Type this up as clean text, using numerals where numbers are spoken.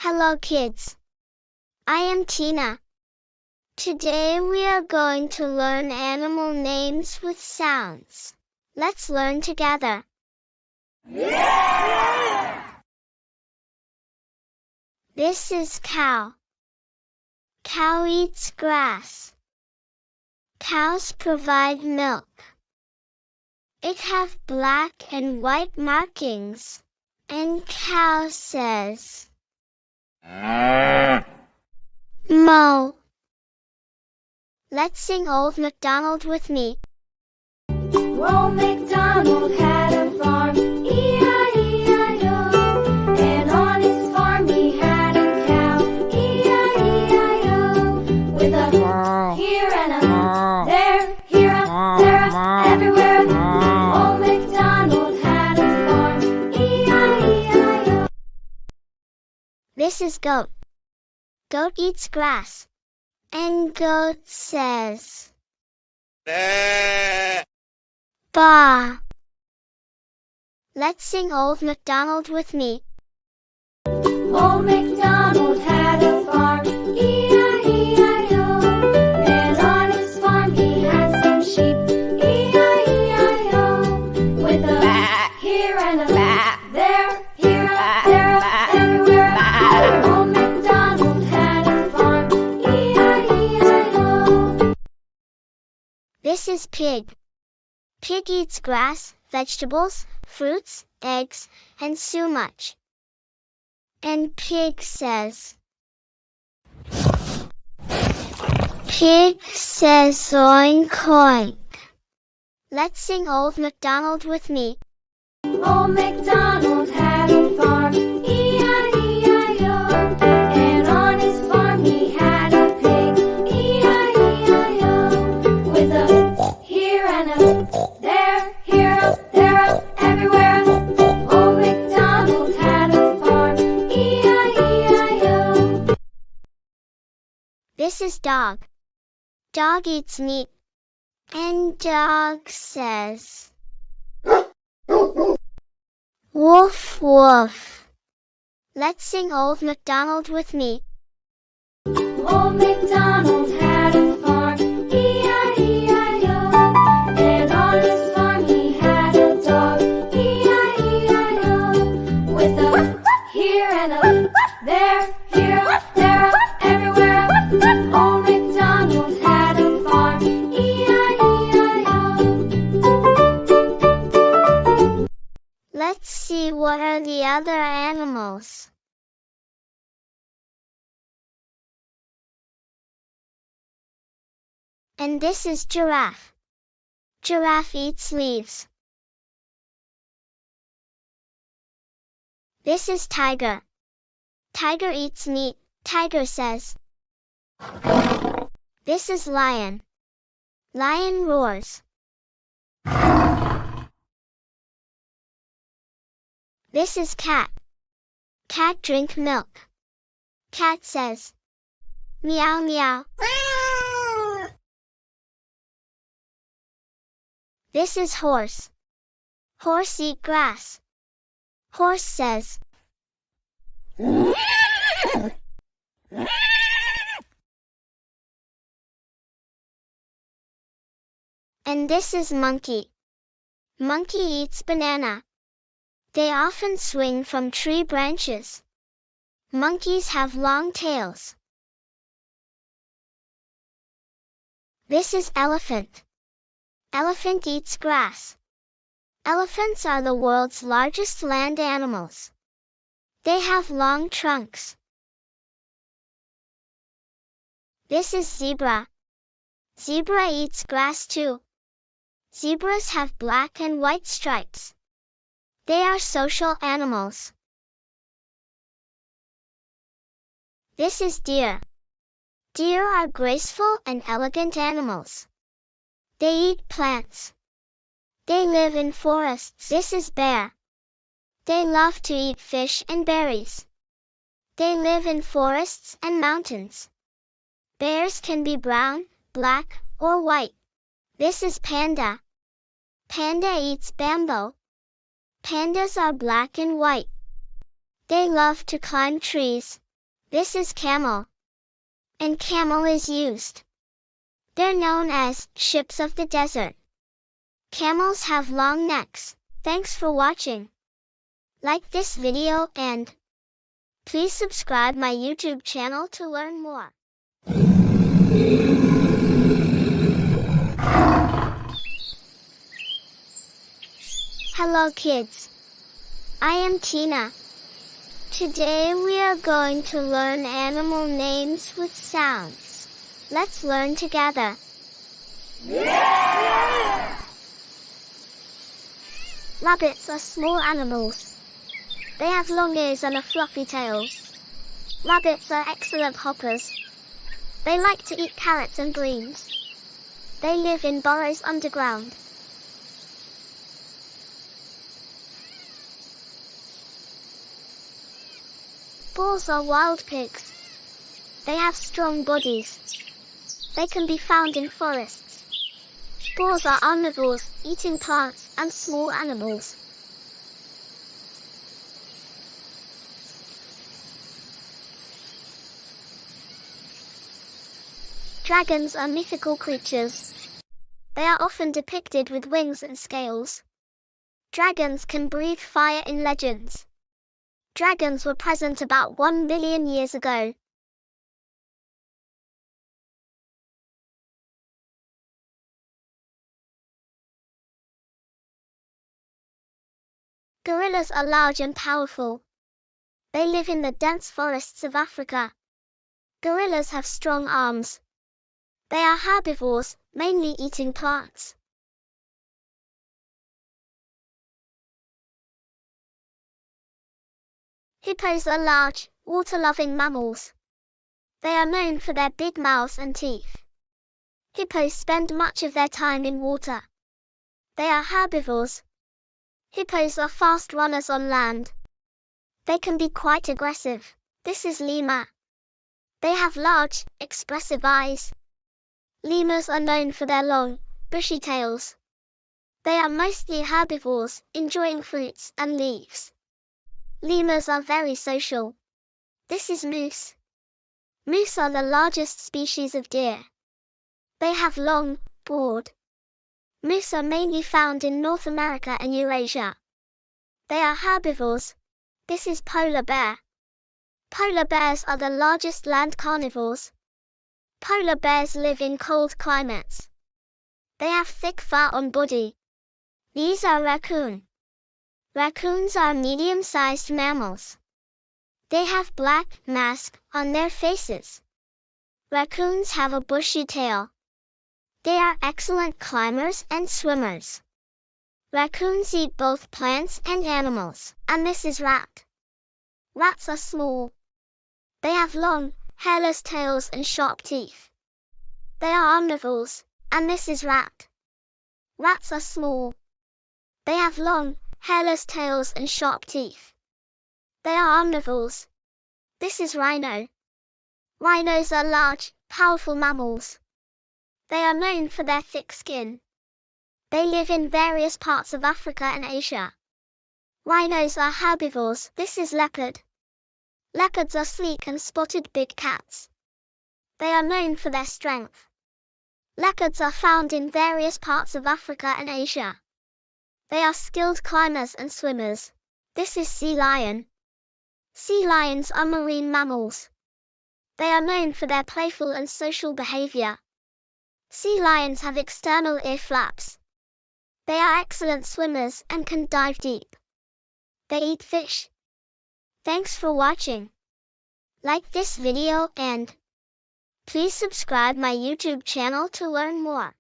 Hello kids. I am Tina. Today we are going to learn animal names with sounds. Let's learn together. This is cow. Cow eats grass. Cows provide milk. It have black and white markings. And cow says, Moo. Let's sing Old Macdonald with me. Old Macdonald had a farm, E-I-E-I-O. And on his farm he had a cow, E-I-E-I-O. With a here and a there, here a there, everywhere. Old Macdonald had a farm, E-I-E-I-O. This is goat. Goat eats grass. And goat says, Baa. Let's sing Old Macdonald with me. Old Macdonald had a farm, E-I-E-I-O. And on his farm he had some sheep, E-I-E-I-O. With a here and a there, here a there, everywhere. Old Macdonald had a farm, E-I-E-I-O. This is pig. Pig eats grass, vegetables, fruits, eggs, and so much. And pig says, oink oink. Let's sing Old Macdonald with me. Old Macdonald had a farm, E-I-E-I-O. And on his farm he had a pig, E-I-E-I-O. With a here and a there, here a there, everywhere. Old Macdonald had a farm, E-I-E-I-O. This is dog. Dog eats meat. And dog says, Woof woof. Let's sing Old Macdonald with me. Old Macdonald had a farm, E-I-E-I-O. And on his farm he had a dog, E-I-E-I-O. With a here and a there, here, there, everywhere. Old Macdonald had a farm, E-I-E-I-O. Let's see what are the other animals. And this is giraffe. Giraffe eats leaves. This is tiger. Tiger eats meat. Tiger says. This is lion. Lion roars. This is cat. Cat drink milk. Cat says, meow meow. This is horse. Horse eat grass. Horse says, and this is monkey. Monkey eats banana. They often swing from tree branches. Monkeys have long tails. This is elephant. Elephant eats grass. Elephants are the world's largest land animals. They have long trunks. This is zebra. Zebra eats grass too. Zebras have black and white stripes. They are social animals. This is deer. Deer are graceful and elegant animals. They eat plants. They live in forests. This is bear. They love to eat fish and berries. They live in forests and mountains. Bears can be brown, black, or white. This is panda. Panda eats bamboo. Pandas are black and white. They love to climb trees. This is camel. And camel is used. They're known as ships of the desert. Camels have long necks. Thanks for watching. Like this video and please subscribe my YouTube channel to learn more. Hello kids. I am Tina. Today we are going to learn animal names with sounds. Let's learn together. Rabbits are small animals. They have long ears and a fluffy tail. Rabbits are excellent hoppers. They like to eat carrots and greens. They live in burrows underground. Boars are wild pigs. They have strong bodies. They can be found in forests. Boars are omnivores, eating plants and small animals. Dragons are mythical creatures. They are often depicted with wings and scales. Dragons can breathe fire in legends. Dragons were present about 1 million years ago. Gorillas are large and powerful. They live in the dense forests of Africa. Gorillas have strong arms. They are herbivores, mainly eating plants. Hippos are large, water-loving mammals. They are known for their big mouths and teeth. Hippos spend much of their time in water. They are herbivores. Hippos are fast runners on land. They can be quite aggressive. This is lemur. They have large, expressive eyes. Lemurs are known for their long, bushy tails. They are mostly herbivores, enjoying fruits and leaves. Lemurs are very social. This is moose. Moose are the largest species of deer. They have long, broad. Moose are mainly found in North America and Eurasia. They are herbivores. This is polar bear. Polar bears are the largest land carnivores. Polar bears live in cold climates. They have thick fur on body. These are raccoon. Raccoons are medium-sized mammals. They have black masks on their faces. Raccoons have a bushy tail. They are excellent climbers and swimmers. Raccoons eat both plants and animals, and this is rat. Rats are small. They have long, hairless tails and sharp teeth. They are omnivores, and this is rat. Rats are small. They have long, hairless tails and sharp teeth. They are omnivores. This is rhino. Rhinos are large, powerful mammals. They are known for their thick skin. They live in various parts of Africa and Asia. Rhinos are herbivores. This is leopard. Leopards are sleek and spotted big cats. They are known for their strength. Leopards are found in various parts of Africa and Asia. They are skilled climbers and swimmers. This is sea lion. Sea lions are marine mammals. They are known for their playful and social behavior. Sea lions have external ear flaps. They are excellent swimmers and can dive deep. They eat fish. Thanks for watching. Like this video and please subscribe my YouTube channel to learn more.